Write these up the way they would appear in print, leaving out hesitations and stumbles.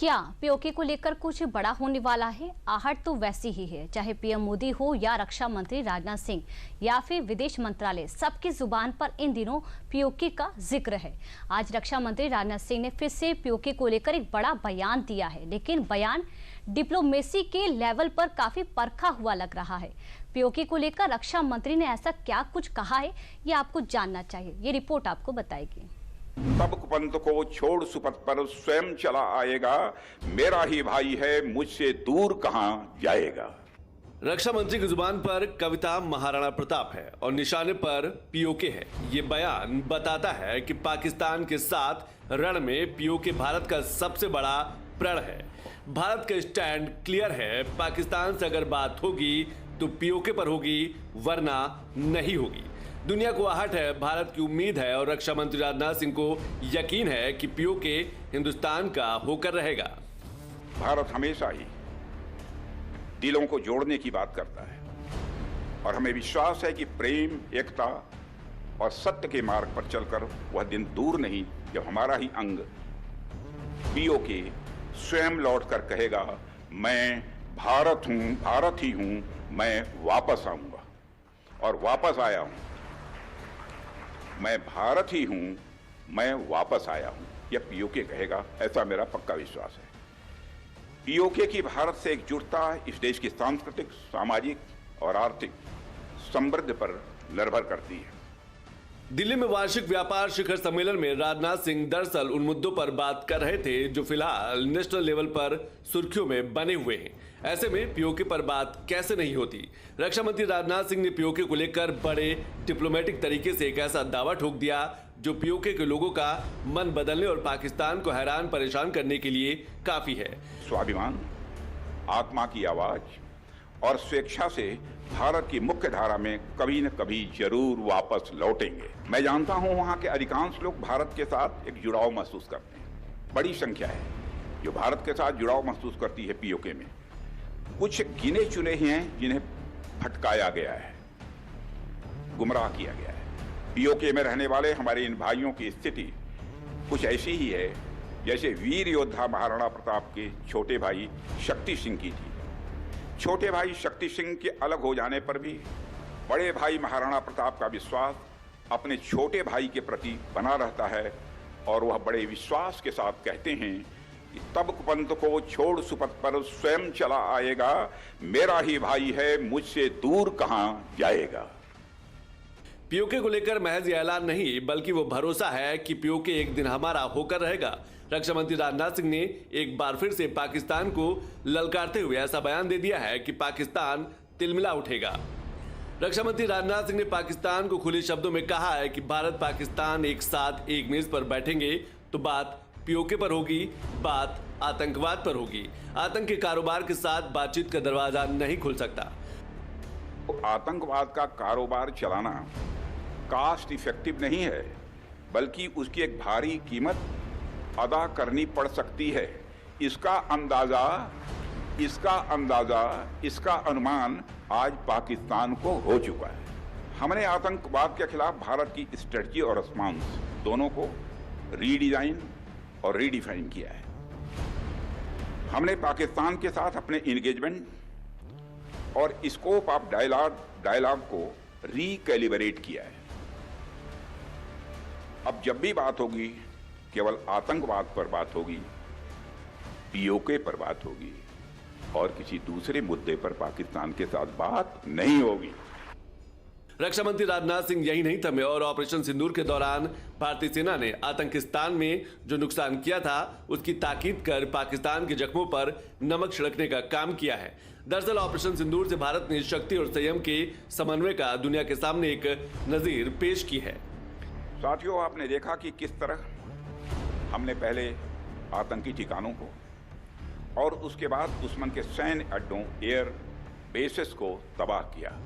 क्या पीओके को लेकर कुछ बड़ा होने वाला है? आहट तो वैसी ही है, चाहे पीएम मोदी हो या रक्षा मंत्री राजनाथ सिंह या फिर विदेश मंत्रालय, सबकी जुबान पर इन दिनों पीओके का जिक्र है। आज रक्षा मंत्री राजनाथ सिंह ने फिर से पीओके को लेकर एक बड़ा बयान दिया है, लेकिन बयान डिप्लोमेसी के लेवल पर काफी परखा हुआ लग रहा है। पीओके को लेकर रक्षा मंत्री ने ऐसा क्या कुछ कहा है, ये आपको जानना चाहिए। ये रिपोर्ट आपको बताएगी। तब कुपंथ को छोड़ सुपथ पर स्वयं चला आएगा, मेरा ही भाई है मुझसे दूर कहां जाएगा। रक्षा मंत्री की जुबान पर कविता महाराणा प्रताप है और निशाने पर पीओके है। ये बयान बताता है कि पाकिस्तान के साथ रण में पीओके भारत का सबसे बड़ा प्रण है। भारत का स्टैंड क्लियर है, पाकिस्तान से अगर बात होगी तो पीओके पर होगी, वरना नहीं होगी। दुनिया को आहट है, भारत की उम्मीद है और रक्षा मंत्री राजनाथ सिंह को यकीन है कि पीओके हिंदुस्तान का होकर रहेगा। भारत हमेशा ही दिलों को जोड़ने की बात करता है और हमें विश्वास है कि प्रेम, एकता और सत्य के मार्ग पर चलकर वह दिन दूर नहीं जब हमारा ही अंग पीओके स्वयं लौटकर कहेगा, मैं भारत हूं, भारत ही हूं, मैं वापस आऊंगा। और वापस आया हूं, मैं भारत ही हूं, मैं वापस आया हूं, यह पीओके कहेगा, ऐसा मेरा पक्का विश्वास है। पीओके की भारत से एकजुटता इस देश की सांस्कृतिक, सामाजिक और आर्थिक समृद्धि पर निर्भर करती है। दिल्ली में वार्षिक व्यापार शिखर सम्मेलन में राजनाथ सिंह दरअसल उन मुद्दों पर बात कर रहे थे जो फिलहाल नेशनल लेवल पर सुर्खियों में बने हुए हैं। ऐसे में पीओके पर बात कैसे नहीं होती। रक्षा मंत्री राजनाथ सिंह ने पीओके को लेकर बड़े डिप्लोमेटिक तरीके से एक ऐसा दावा ठोक दिया जो पीओके के लोगों का मन बदलने और पाकिस्तान को हैरान परेशान करने के लिए काफी है। स्वाभिमान, आत्मा की आवाज और स्वेच्छा से भारत की मुख्य धारा में कभी न कभी जरूर वापस लौटेंगे। मैं जानता हूं वहां के अधिकांश लोग भारत के साथ एक जुड़ाव महसूस करते हैं। बड़ी संख्या है जो भारत के साथ जुड़ाव महसूस करती है पीओके में। कुछ गिने चुने ही हैं जिन्हें भटकाया गया है, गुमराह किया गया है। पीओके में रहने वाले हमारे इन भाइयों की स्थिति कुछ ऐसी ही है जैसे वीर योद्धा महाराणा प्रताप के छोटे भाई शक्ति सिंह की थी। छोटे भाई शक्ति सिंह के अलग हो जाने पर भी बड़े भाई महाराणा प्रताप का विश्वास अपने छोटे भाई के प्रति बना रहता है और वह बड़े विश्वास के साथ कहते हैं कि तब कुपंथ को छोड़ सुपथ पर स्वयं चला आएगा, मेरा ही भाई है मुझसे दूर कहां जाएगा। पीओके को लेकर महज ऐलान नहीं बल्कि वो भरोसा है कि पीओके एक दिन हमारा होकर रहेगा। रक्षा मंत्री राजनाथ सिंह ने एक बार फिर से पाकिस्तान को ललकारते हुए ऐसा बयान दे दिया है कि पाकिस्तान तिलमिला उठेगा। रक्षा मंत्री राजनाथ सिंह ने पाकिस्तान को खुले शब्दों में कहा है कि भारत पाकिस्तान एक साथ एक मेज पर बैठेंगे तो बात पीओके पर होगी, बात आतंकवाद पर होगी। आतंक के कारोबार के साथ बातचीत का दरवाजा नहीं खुल सकता। आतंकवाद का कारोबार चलाना कास्ट इफेक्टिव नहीं है, बल्कि उसकी एक भारी कीमत अदा करनी पड़ सकती है। इसका अनुमान आज पाकिस्तान को हो चुका है। हमने आतंकवाद के खिलाफ भारत की स्ट्रेटजी और रिस्पांस दोनों को रीडिजाइन और रीडिफाइन किया है। हमने पाकिस्तान के साथ अपने इंगेजमेंट और स्कोप ऑफ डायलॉग को रीकैलिब्रेट किया है। अब जब भी बात होगी केवल आतंकवाद पर बात होगी, पीओके पर बात होगी और किसी दूसरे मुद्दे पर पाकिस्तान के साथ बात नहीं होगी। रक्षा मंत्री राजनाथ सिंह यही नहीं थमे और ऑपरेशन सिंदूर के दौरान भारतीय सेना ने आतंकिस्तान में जो नुकसान किया था उसकी ताकीद कर पाकिस्तान के जख्मों पर नमक छिड़कने का काम किया है। दरअसल ऑपरेशन सिंदूर से भारत ने शक्ति और संयम के समन्वय का दुनिया के सामने एक नजीर पेश की है। साथियों, आपने देखा कि किस तरह हमने पहले आतंकी ठिकानों को और उसके बाद दुश्मन के सैन्य अड्डों, एयर बेसेस को तबाह किया।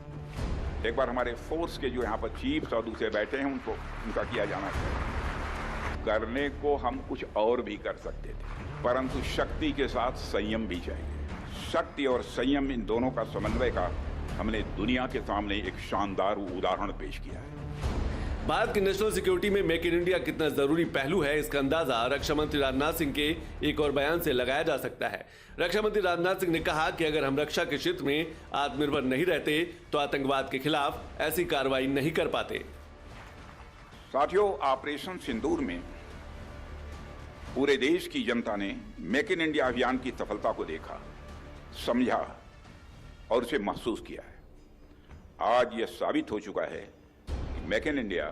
एक बार हमारे फोर्स के जो यहाँ पर चीफ्स और दूसरे बैठे हैं उनका किया जाना चाहिए। करने को हम कुछ और भी कर सकते थे, परंतु शक्ति के साथ संयम भी चाहिए। शक्ति और संयम, इन दोनों का समन्वय का हमने दुनिया के सामने एक शानदार उदाहरण पेश किया है। भारत की नेशनल सिक्योरिटी में मेक इन इंडिया कितना जरूरी पहलू है, इसका अंदाजा रक्षा मंत्री राजनाथ सिंह के एक और बयान से लगाया जा सकता है। रक्षा मंत्री राजनाथ सिंह ने कहा कि अगर हम रक्षा के क्षेत्र में आत्मनिर्भर नहीं रहते तो आतंकवाद के खिलाफ ऐसी कार्रवाई नहीं कर पाते। साथियों, ऑपरेशन सिंदूर में पूरे देश की जनता ने मेक इन इंडिया अभियान की सफलता को देखा, समझा और उसे महसूस किया है। आज यह साबित हो चुका है कि मेक इन इंडिया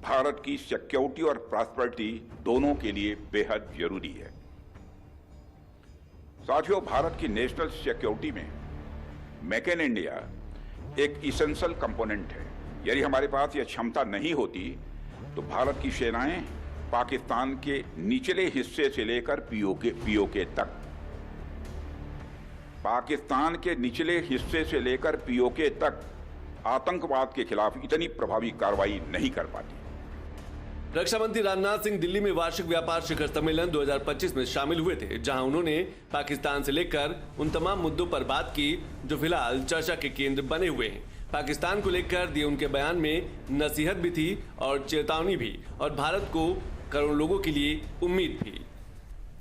भारत की सिक्योरिटी और प्रॉस्पेरिटी दोनों के लिए बेहद जरूरी है। साथियों, भारत की नेशनल सिक्योरिटी में मेक इन इंडिया एक इसेंशियल कंपोनेंट है। यदि हमारे पास यह क्षमता नहीं होती तो भारत की सेनाएं पाकिस्तान के निचले हिस्से से लेकर पीओके तक, पाकिस्तान के निचले हिस्से से लेकर पीओके तक आतंकवाद के खिलाफ इतनी प्रभावी कार्रवाई नहीं कर पाती। रक्षा मंत्री राजनाथ सिंह दिल्ली में वार्षिक व्यापार शिखर सम्मेलन 2025 में शामिल हुए थे, जहां उन्होंने पाकिस्तान से लेकर उन तमाम मुद्दों पर बात की जो फिलहाल चर्चा के केंद्र बने हुए हैं। पाकिस्तान को लेकर दिए उनके बयान में नसीहत भी थी और चेतावनी भी, और भारत को करोड़ों लोगों के लिए उम्मीद भी।